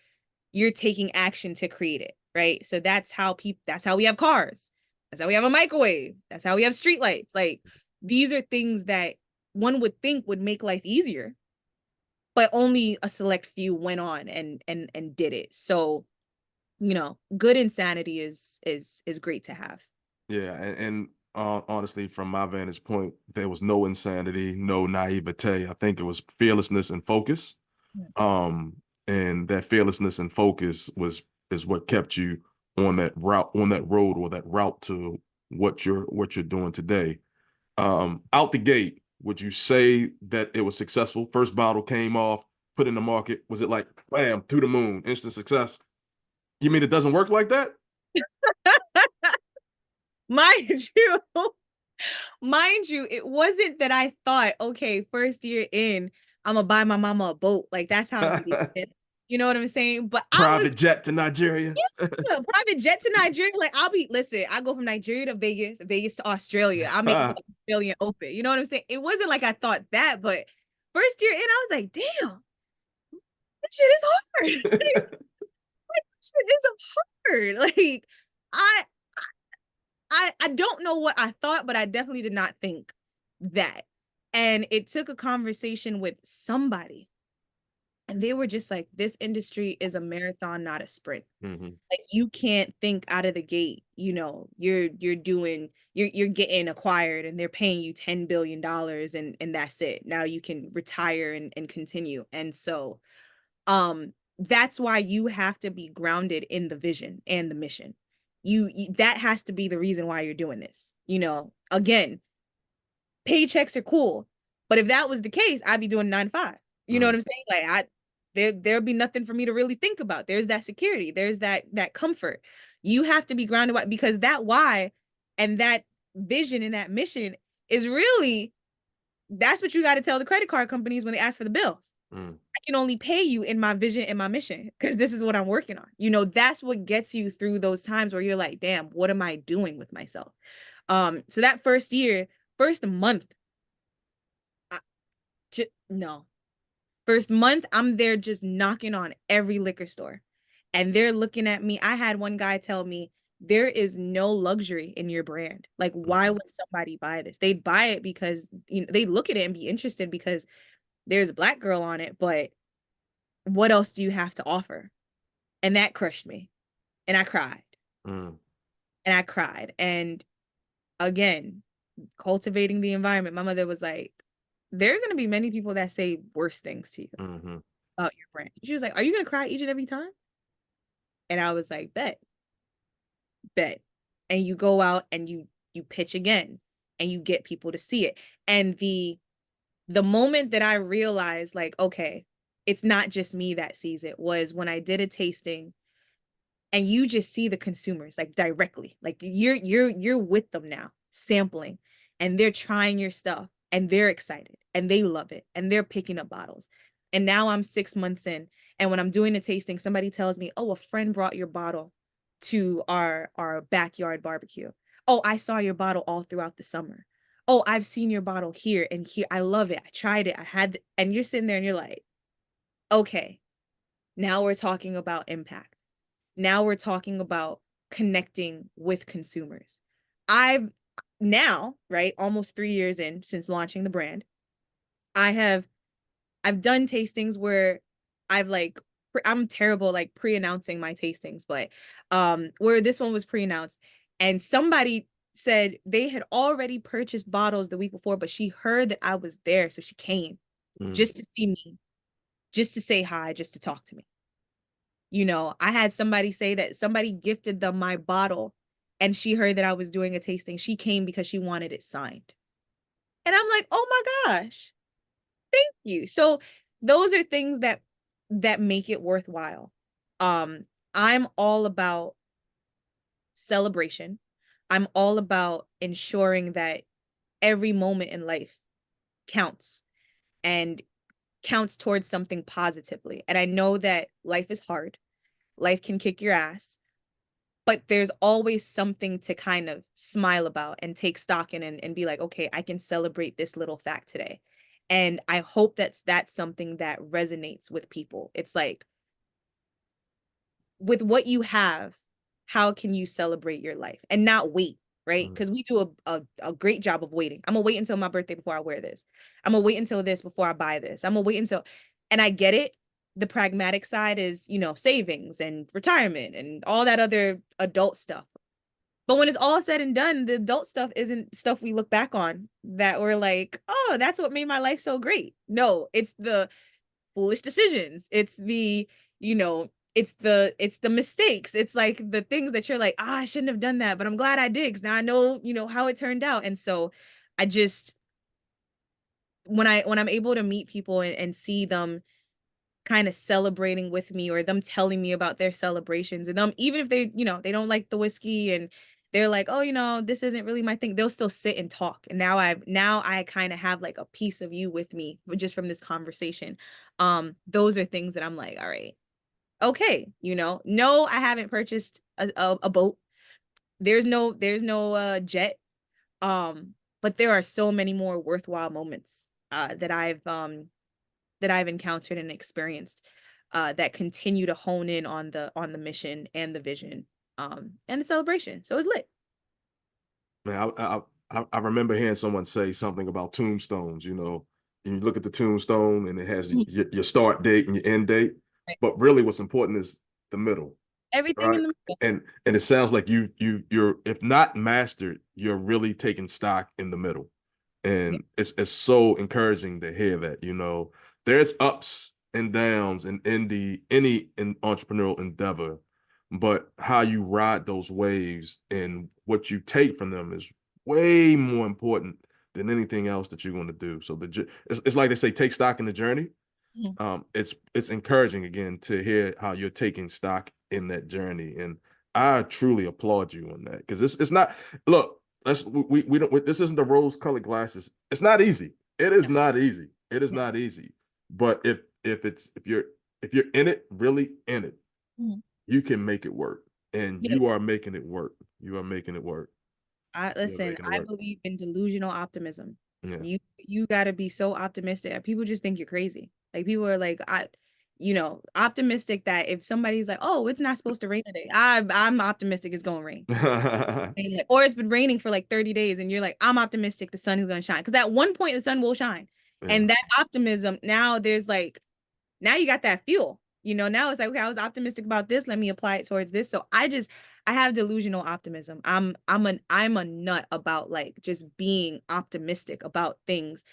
You're taking action to create it, right? So that's how we have cars, that's how we have a microwave, that's how we have streetlights. Like, these are things that one would think would make life easier, but only a select few went on and did it. So, good insanity is great to have. Yeah, and honestly, from my vantage point, there was no insanity, no naivete. I think it was fearlessness and focus. Yeah. Um, and that fearlessness and focus is what kept you on that route, on that road, or that route to what you're doing today. Out the gate, would you say that it was successful? First bottle came off, put in the market. Was it like bam, to the moon, instant success? You mean it doesn't work like that? Mind you, mind you, it wasn't that I thought, okay, first year in, I'm gonna buy my mama a boat. Like, that's how I'm gonna get it. You know what I'm saying? But I was, Private jet to Nigeria. yeah, private jet to Nigeria. Like, listen, I go from Nigeria to Vegas, Vegas to Australia. I'll make it to the Australian Open. You know what I'm saying? It wasn't like I thought that, but first year in, I was like, damn, this shit is hard. This shit is hard. Like, I I don't know what I thought, but I definitely did not think that. And it took a conversation with somebody, and they were just like, this industry is a marathon, not a sprint. Hmm. Like, you can't think out of the gate, you're getting acquired and they're paying you $10 billion and that's it. Now you can retire and continue. And so that's why you have to be grounded in the vision and the mission. That has to be the reason why you're doing this. Again, paychecks are cool, but if that was the case, I'd be doing 9 to 5. You know what Mm, I'm saying? Like, there'll be nothing for me to really think about. There's that security, there's that comfort. You have to be grounded, because that why and that vision and that mission is really, that's what you got to tell the credit card companies when they ask for the bills. mm, I can only pay you in my vision and my mission because this is what I'm working on. That's what gets you through those times where you're like, damn, what am I doing with myself? So that first year, first month, no. First month, I'm there just knocking on every liquor store. And they're looking at me. I had one guy tell me, there is no luxury in your brand. Like, why mhm, would somebody buy this? They'd buy it because they look at it and be interested because there's a black girl on it, but what else do you have to offer? And that crushed me. And I cried. mm, And I cried. And again, cultivating the environment, my mother was like, there are going to be many people that say worse things to you mhm, about your brand. She was like, are you going to cry each and every time? And I was like, bet, bet. And you go out and you pitch again and you get people to see it. And the moment that I realized, like, okay, it's not just me that sees it, was when I did a tasting and you just see the consumers like directly. Like, you're with them now, sampling, and they're trying your stuff and they're excited and they love it and they're picking up bottles. And now I'm 6 months in, and when I'm doing a tasting, somebody tells me, "Oh, a friend brought your bottle to our backyard barbecue. Oh, I saw your bottle all throughout the summer. Oh, I've seen your bottle here and here. I love it. I tried it. I had," and you're sitting there and you're like, "Okay, now we're talking about impact. Now we're talking about connecting with consumers." I've now, right, almost 3 years in since launching the brand, I have I've done tastings where I've like I'm terrible like pre-announcing my tastings, but where this one was pre-announced and somebody said they had already purchased bottles the week before, but she heard that I was there, so she came mm, just to see me, just to say hi, just to talk to me. I had somebody say that somebody gifted them my bottle and she heard that I was doing a tasting. She came because she wanted it signed. And I'm like, "Oh my gosh, thank you." So those are things that make it worthwhile. Um I'm all about celebration. I'm all about ensuring that every moment in life counts and counts towards something positively. And I know that life is hard. Life can kick your ass, but there's always something to kind of smile about and take stock in and be like, okay, I can celebrate this little fact today. And I hope that's something that resonates with people. It's like, with what you have, how can you celebrate your life and not wait, right? mm, Because we do a great job of waiting. I'm gonna wait until my birthday before I wear this. I'm gonna wait until this before I buy this. I'm gonna wait until, and I get it. The pragmatic side is, savings and retirement and all that other adult stuff. But when it's all said and done, the adult stuff isn't stuff we look back on that we're like, oh, that's what made my life so great. No, it's the foolish decisions. It's the mistakes. It's like the things that you're like, I shouldn't have done that, but I'm glad I did because now I know, how it turned out. And so I just when I'm able to meet people and see them kind of celebrating with me or them telling me about their celebrations and them, even if they don't like the whiskey and they're like, oh, this isn't really my thing, they'll still sit and talk. And now I kind of have like a piece of you with me just from this conversation. Those are things that I'm like, all right, okay, no, I haven't purchased a boat. There's no jet. But there are so many more worthwhile moments that I've that I've encountered and experienced that continue to hone in on the mission and the vision and the celebration. So it's lit. Man, I remember hearing someone say something about tombstones, and you look at the tombstone and it has Mhm. your start date and your end date, Right. but really what's important is the middle, Everything right? in the middle. And it sounds like you're if not mastered, you're really taking stock in the middle. Yeah. And it's so encouraging to hear that, there's ups and downs in any entrepreneurial endeavor, but how you ride those waves and what you take from them is way more important than anything else that you're going to do. So it's like they say, take stock in the journey. Mhm. It's encouraging again to hear how you're taking stock in that journey, and I truly applaud you on that because it's not. Look, we don't. This isn't the rose-colored glasses. It's not easy. It is No, not easy. It is no. not easy. But if you're in it, really in it, Mhm. you can make it work, and Yeah. you are making it work. You are making it work. I You're listen, making it I work. believe in delusional optimism. Yeah. You got to be so optimistic. People just think you're crazy. Like people are like optimistic that if somebody's like, "Oh, it's not supposed to rain today." I'm optimistic it's going to rain. And or it's been raining for like 30 days and you're like, "I'm optimistic the sun is going to shine." Cuz at one point the sun will shine. Yeah. And that optimism, now there's like now you got that fuel. Now it's like, okay, I was optimistic about this. Let me apply it towards this. So I have delusional optimism. I'm a nut about like just being optimistic about things,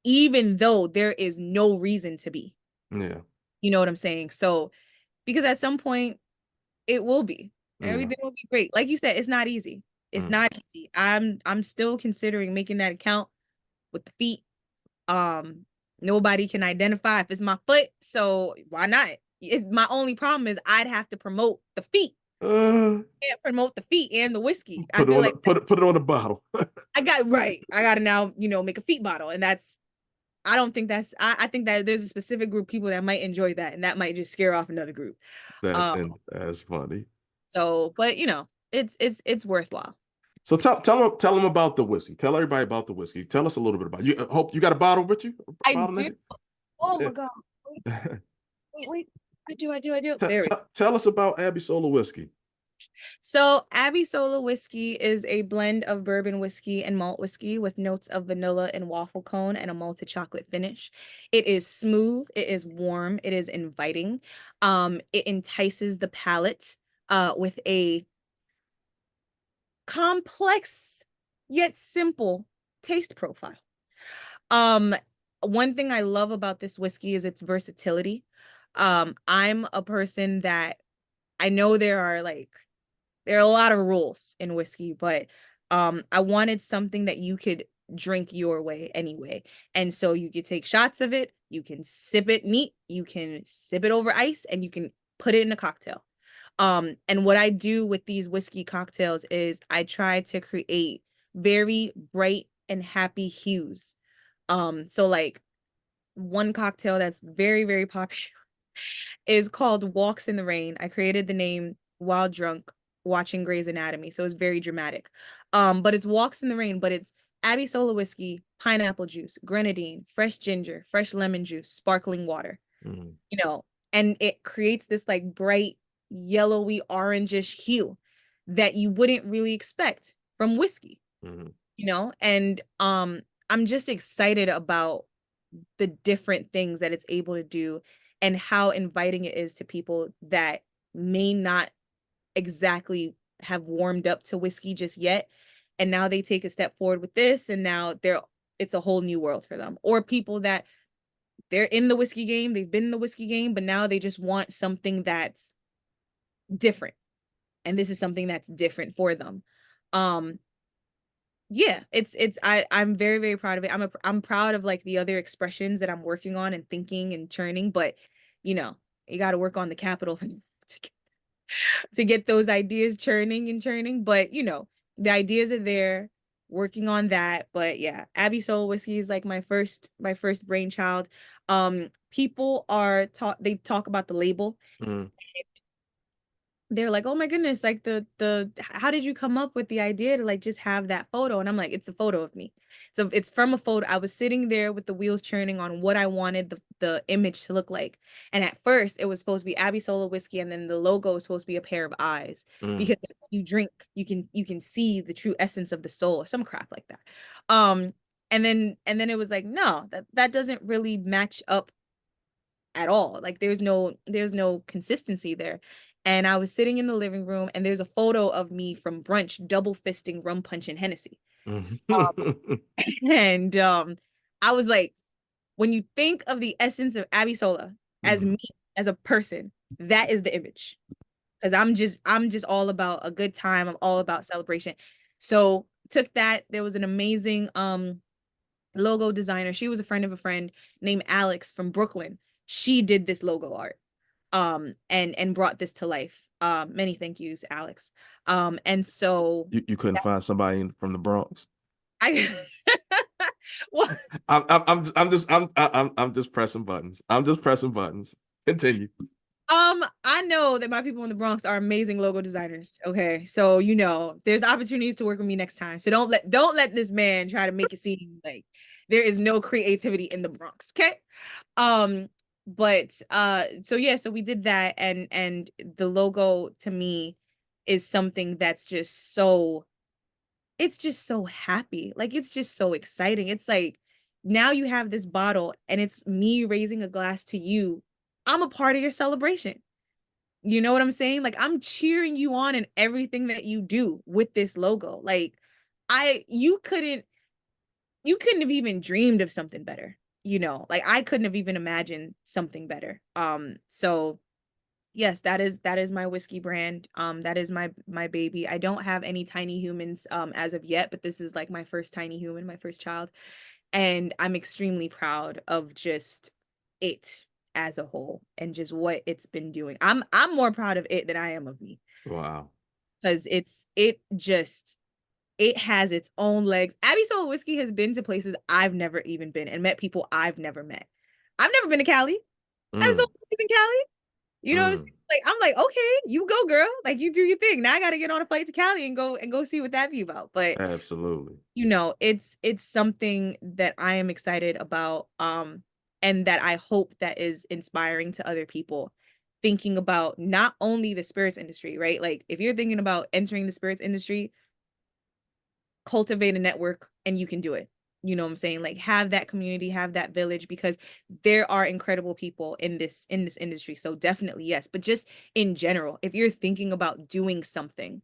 even though there is no reason to be. Yeah. You know what I'm saying? So because at some point it will be. Yeah. Everything will be great. Like you said, it's not easy. It's Mm. not easy. I'm still considering making that account with the feet. Um, Nobody can identify if it's my foot, so why not? My only problem is I'd have to promote the feet. So Uh, I can't promote the feet and the whiskey. I put it feel on like put it on the bottle. I got right. I gotta now, make a feet bottle. And that's I don't think that's I think that there's a specific group of people that might enjoy that and that might just scare off another group. That's Um, and that's funny. so but it's worthwhile. So tell them about the whiskey. Tell everybody about the whiskey. Tell us a little bit about it. You. I hope you got a bottle with you. A I bottle do. next. Oh Yeah. my God. Wait. I do. There we go. Tell us about Abisola whiskey. So, Abisola whiskey is a blend of bourbon whiskey and malt whiskey with notes of vanilla and waffle cone and a malted chocolate finish. It is smooth, it is warm, it is inviting. It entices the palate with a complex yet simple taste profile. Um, One thing I love about this whiskey is its versatility. I'm a person that I know there are a lot of rules in whiskey, but I wanted something that you could drink your way anyway. And so you could take shots of it, you can sip it neat, you can sip it over ice, and you can put it in a cocktail. And what I do with these whiskey cocktails is I try to create very bright and happy hues. So like one cocktail that's very, very popular is called Walks in the Rain. I created the name while drunk watching Grey's Anatomy, so it's very dramatic. But it's Walks in the Rain, but it's Abisola whiskey, pineapple juice, grenadine, fresh ginger, fresh lemon juice, sparkling water. Mhm, You know, and it creates this like bright yellowy orangish hue that you wouldn't really expect from whiskey, mhm, and I'm just excited about the different things that it's able to do and how inviting it is to people that may not exactly have warmed up to whiskey just yet, and now they take a step forward with this and now it's a whole new world for them, or people that they're in the whiskey game, they've been in the whiskey game, but now they just want something that's different, and this is something that's different for them. um yeah, I'm very, very proud of it. I'm proud of like the other expressions that I'm working on and thinking and churning, but you know you got to work on the capital to get those ideas churning, but the ideas are there, working on that. But yeah, Abbey Soul Whiskey is like my first brainchild. People are talk they talk about the label. mhm. they're like, "Oh my goodness, like how did you come up with the idea to like just have that photo?" And I'm like, "It's a photo of me." So it's from a photo. I was sitting there with the wheels churning on what I wanted the image to look like. And at first it was supposed to be Abisola whiskey, and then the logo was supposed to be a pair of eyes Mm. because when you drink, you can see the true essence of the soul or some crap like that. Um and then it was like, no, that doesn't really match up at all. Like there's no consistency there. And I was sitting in the living room and there's a photo of me from brunch double fisting rum punch and Hennessy. Mhm. And I was like, when you think of the essence of Abisola as Mhm. me as a person, that is the image. Because I'm just all about a good time. I'm all about celebration. So took that. There was an amazing logo designer. She was a friend of a friend named Alex from Brooklyn. She did this logo art and brought this to life. Many thank yous, Alex. And so You couldn't that, find somebody from the Bronx. I well, I'm just pressing buttons. I'm just pressing buttons. Continue. I know that my people in the Bronx are amazing logo designers. Okay. So there's opportunities to work with me next time. So don't let this man try to make it seem like there is no creativity in the Bronx. Okay. Um, but so yeah, so we did that, and the logo to me is something that's just so it's just so happy. Like it's just so exciting. It's like now you have this bottle and it's me raising a glass to you. I'm a part of your celebration. You know what I'm saying? Like I'm cheering you on in everything that you do with this logo. Like I you couldn't have even dreamed of something better. Like I couldn't have even imagined something better. So yes, that is my whiskey brand. That is my baby. I don't have any tiny humans as of yet, but this is like my first tiny human, my first child, and I'm extremely proud of just it as a whole and just what it's been doing. I'm more proud of it than I am of me Wow. because it has its own legs. Abbey Soul Whiskey has been to places I've never even been and met people I've never met. I've never been to Cali. Abbey Soul Mm, Whiskey's in Cali. You know what I'm saying? mm, Like I'm like, okay, you go, girl. Like you do your thing. Now I gotta get on a flight to Cali and go see what that be about. But absolutely. it's something that I am excited about. And that I hope that is inspiring to other people thinking about not only the spirits industry, right? Like if you're thinking about entering the spirits industry, cultivate a network and you can do it. You know what I'm saying? Like have that community, have that village because there are incredible people in this industry. So definitely yes, but just in general, if you're thinking about doing something,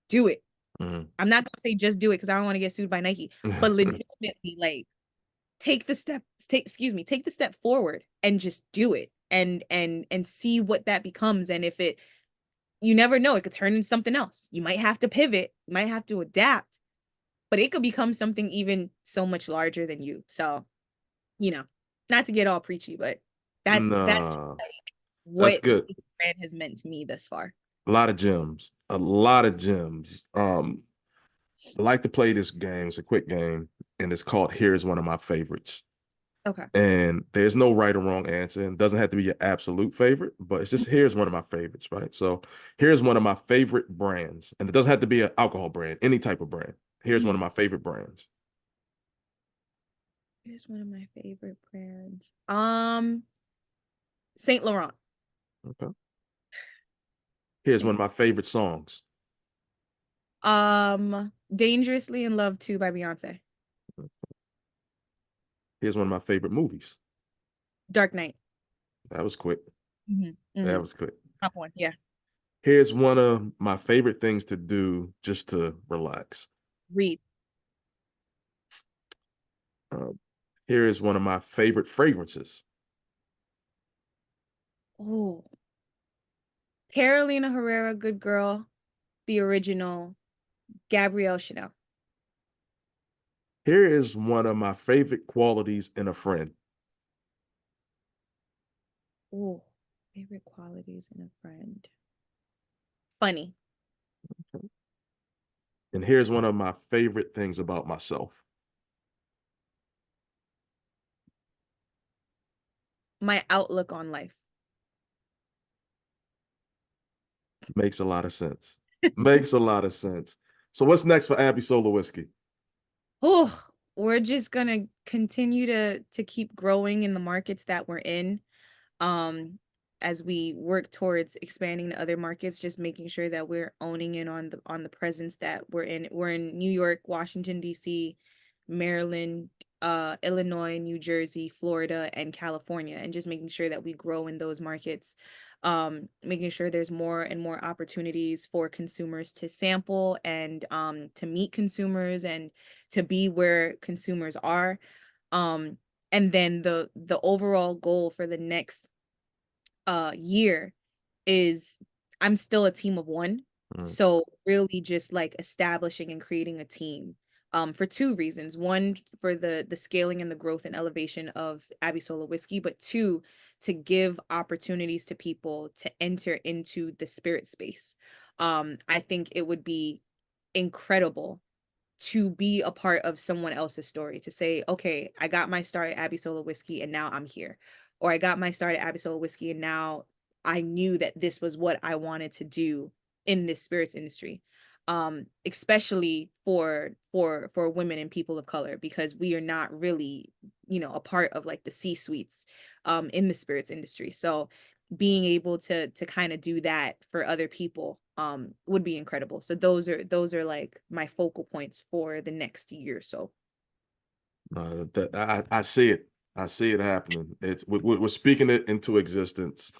do it. Mm. I'm not going to say just do it because I don't want to get sued by Nike, but legitimately like take the step forward and just do it and see what that becomes. And if it you never know, it could turn into something else. You might have to pivot, you might have to adapt, but it could become something even so much larger than you. So, you know, not to get all preachy, but that's Nah, that's what good. this brand has meant to me thus far. A lot of gems. A lot of gems. I like to play this game. It's a quick game, and it's called Here's One of My Favorites. Okay. And there's no right or wrong answer. And it doesn't have to be your absolute favorite, but it's just here's one of my favorites, right? So here's one of my favorite brands. And it doesn't have to be an alcohol brand, any type of brand. Here's one Mhm. of my favorite brands. Here's one of my favorite brands. Saint Laurent. Okay. Here's one Saint. of my favorite songs. Dangerously in Love 2 by Beyonce. Here's one of my favorite movies. Dark Knight. That was quick. Hmm. That Hmm. was quick. Top one. Yeah. Here's one of my favorite things to do just to relax. Read. Um, here is one of my favorite fragrances. Oh, Carolina Herrera, Good Girl, the original, Gabrielle Chanel. Here is one of my favorite qualities in a friend. Oh, favorite qualities in a friend. Funny. And here's one of my favorite things about myself. My outlook on life. Makes a lot of sense. Makes a lot of sense. So what's next for Abisola Whiskey? Oh, we're just gonna continue to keep growing in the markets that we're in. Um, as we work towards expanding to other markets, just making sure that we're owning in on the presence that we're in. We're in New York, Washington, D.C., Maryland, Illinois, New Jersey, Florida, and California, and just making sure that we grow in those markets. Making sure there's more and more opportunities for consumers to sample and to meet consumers and to be where consumers are. Um, and then the overall goal for the next year is I'm still a team of one. Mm, So really just like establishing and creating a team for two reasons. One, for the scaling and the growth and elevation of Abisola Whiskey, but two, to give opportunities to people to enter into the spirit space. I think it would be incredible to be a part of someone else's story, to say, okay, I got my start at Abisola Whiskey and now I'm here. Or I got my start at Abisola Whiskey and now I knew that this was what I wanted to do in this spirits industry. Especially for women and people of color, because we are not really, a part of like the C-suites in the spirits industry. So being able to kind of do that for other people would be incredible. So those are like my focal points for the next year or so. I see it. I see it happening. We're speaking it into existence.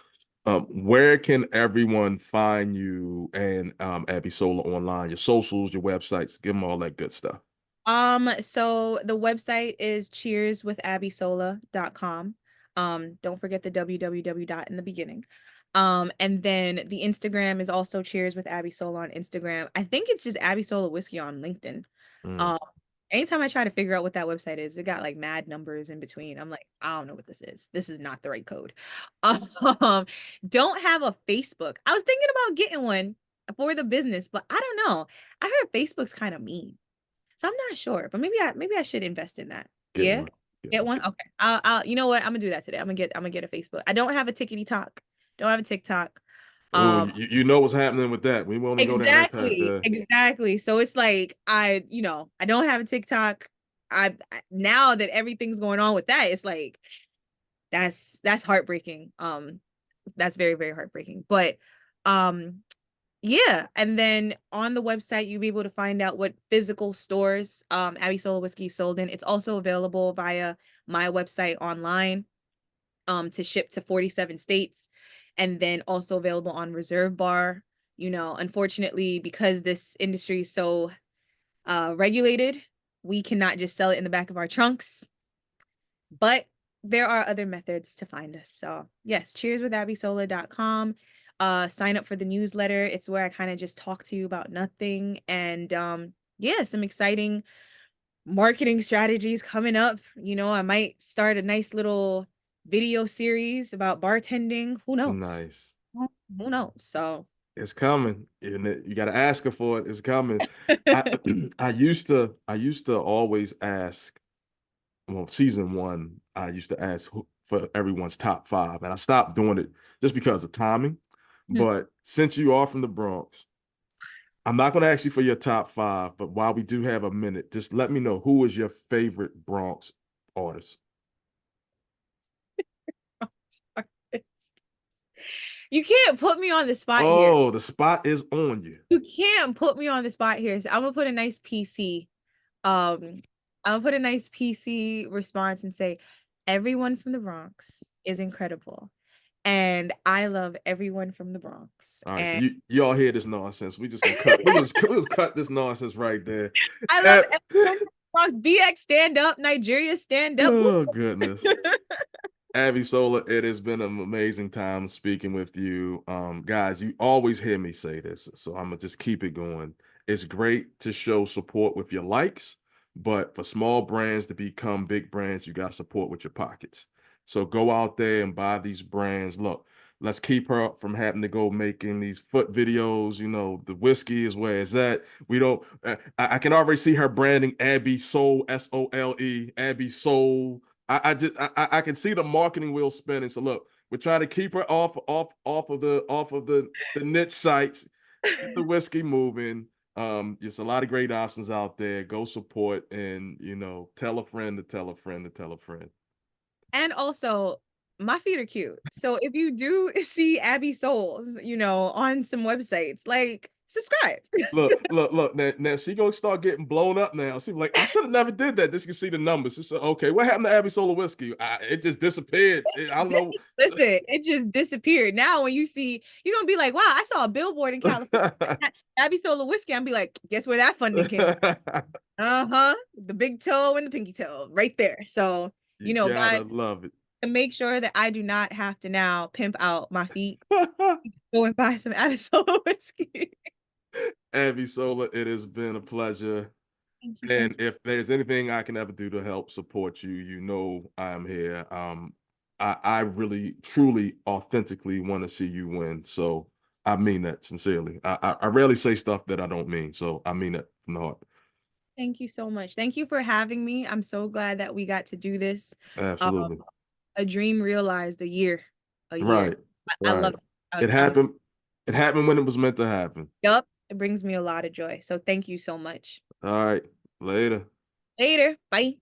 Where can everyone find you and Abisola online? Your socials, your websites, give them all that good stuff. So the website is cheerswithabisola.com. Don't forget the www dot in the beginning. And then the Instagram is also Cheers with Abisola on Instagram. I think it's just Abisola Whiskey on LinkedIn. Mm. Um, Anytime I try to figure out what that website is, it got like mad numbers in between. I'm like, I don't know what this is. This is not the right code. Um, don't have a Facebook. I was thinking about getting one for the business, but I don't know. I heard Facebook's kind of mean. So I'm not sure, but maybe I should invest in that. Get Yeah. one. Get Get one. one. Okay. I'll you know what? I'm gonna do that today. I'm gonna get a Facebook. I don't have a tickety talk. Don't have a TikTok. Oh, Um you know what's happening with that. We won't even go down that path exactly. there. Exactly. So it's like I don't have a TikTok. Now that everything's going on with that, it's like that's heartbreaking. That's very, very heartbreaking. But um yeah, and then on the website you'll be able to find out what physical stores Abby Sola Whiskey is sold in. It's also available via my website online to ship to 47 states, and then also available on Reserve Bar. Unfortunately, because this industry is so regulated, we cannot just sell it in the back of our trunks, but there are other methods to find us. So yes, cheerswithabisola.com. Sign up for the newsletter. It's where I kind of just talk to you about nothing. And yeah, some exciting marketing strategies coming up. I might start a nice little video series about bartending. Who knows? Nice. Who knows? So It's coming. And you got to ask her for it. It's coming. I I used to always ask, well, season one, I used to ask for everyone's top five, and I stopped doing it just because of timing. But since you are from the Bronx, I'm not going to ask you for your top five, but while we do have a minute, just let me know who is your favorite Bronx artist. you can't put me on the spot here. Oh, the spot is on you. You can't put me on the spot here. So I'm gonna put a nice PC. Um, I'll put a nice PC response and say, everyone from the Bronx is incredible. And I love everyone from the Bronx. All right, so And y'all hear this nonsense. We just gonna cut. We just cut this nonsense right there. I love Eh, everyone from the Bronx. BX stand up, Nigeria stand up. oh goodness. Abisola, it has been an amazing time speaking with you. Guys, you always hear me say this, so I'm gonna just keep it going. It's great to show support with your likes, but for small brands to become big brands, you got support with your pockets. So go out there and buy these brands. Look, let's keep her from having to go making these foot videos. The whiskey is where it's at. We don't. I can already see her branding Abby Soul, Sole, Abby Soul. I can see the marketing wheel spinning. So look, We're trying to keep her off of the niche sites. Get the whiskey moving. There's a lot of great options out there. Go support and tell a friend to tell a friend to tell a friend. And also, my feet are cute. So if you do see Abby Souls, on some websites, like subscribe. Look. Now she gonna start getting blown up now. She's like, I should have never did that. This can see the numbers. She said, okay, what happened to Abisola Whiskey? It just disappeared. I don't know. Listen, it just disappeared. Now, when you see, you're gonna be like, "Wow, I saw a billboard in California, Abisola Whiskey." I'm be like, "Guess where that funding came?" Uh-huh, the big toe and the pinky toe, right there. So, You guys, gotta love it. to make sure that I do not have to now pimp out my feet, go and buy some Abisola Whiskey. Abisola, it has been a pleasure. Thank you, And thank you. if there's anything I can ever do to help support you, I'm here. I really, truly, authentically want to see you win. So I mean that sincerely. I rarely say stuff that I don't mean. So I mean that from the heart. Thank you so much. Thank you for having me. I'm so glad that we got to do this. Um, Absolutely. a dream realized a year. Right. I love Right. it. It happened. It happened when it was meant to happen. Yup, it brings me a lot of joy. So thank you so much. All right. Later. Later. Bye.